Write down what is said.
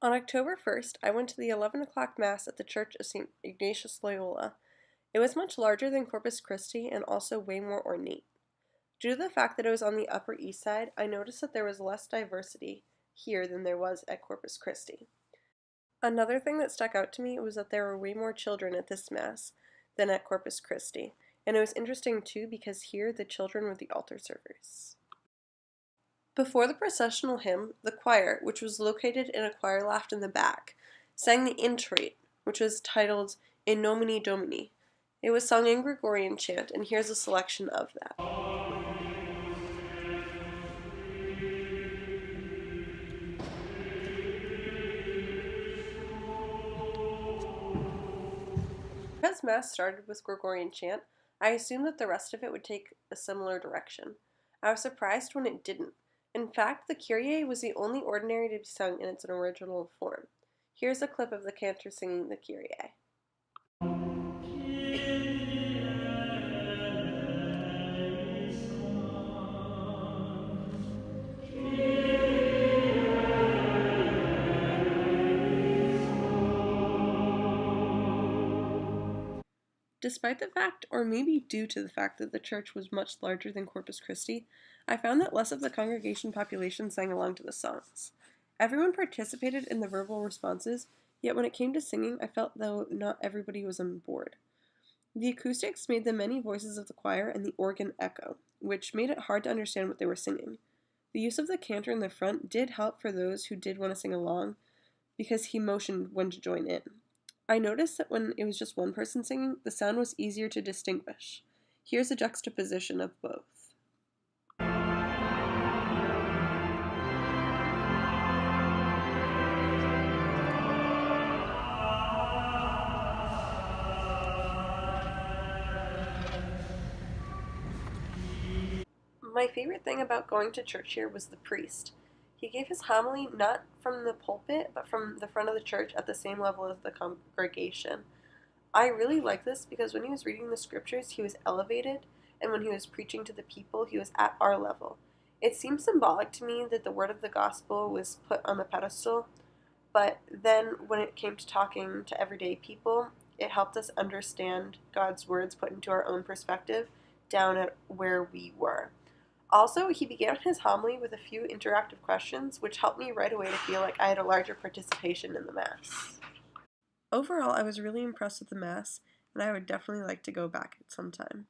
On October 1st, I went to the 11 o'clock Mass at the Church of St. Ignatius Loyola. It was much larger than Corpus Christi and also way more ornate. Due to the fact that it was on the Upper East Side, I noticed that there was less diversity here than there was at Corpus Christi. Another thing that stuck out to me was that there were way more children at this Mass than at Corpus Christi, and it was interesting too because here the children were the altar servers. Before the processional hymn, the choir, which was located in a choir loft in the back, sang the introit, which was titled In Nomine Domini. It was sung in Gregorian chant, and here's a selection of that. Because Mass started with Gregorian chant, I assumed that the rest of it would take a similar direction. I was surprised when it didn't. In fact, the Kyrie was the only ordinary to be sung in its original form. Here's a clip of the cantor singing the Kyrie. Despite the fact, or maybe due to the fact that the church was much larger than Corpus Christi, I found that less of the congregation population sang along to the songs. Everyone participated in the verbal responses, yet when it came to singing, I felt though not everybody was on board. The acoustics made the many voices of the choir and the organ echo, which made it hard to understand what they were singing. The use of the cantor in the front did help for those who did want to sing along, because he motioned when to join in. I noticed that when it was just one person singing, the sound was easier to distinguish. Here's a juxtaposition of both. My favorite thing about going to church here was the priest. He gave his homily not from the pulpit, but from the front of the church at the same level as the congregation. I really like this because when he was reading the scriptures, he was elevated, and when he was preaching to the people, he was at our level. It seems symbolic to me that the word of the gospel was put on the pedestal, but then when it came to talking to everyday people, it helped us understand God's words put into our own perspective down at where we were. Also, he began his homily with a few interactive questions, which helped me right away to feel like I had a larger participation in the Mass. Overall, I was really impressed with the Mass, and I would definitely like to go back at some time.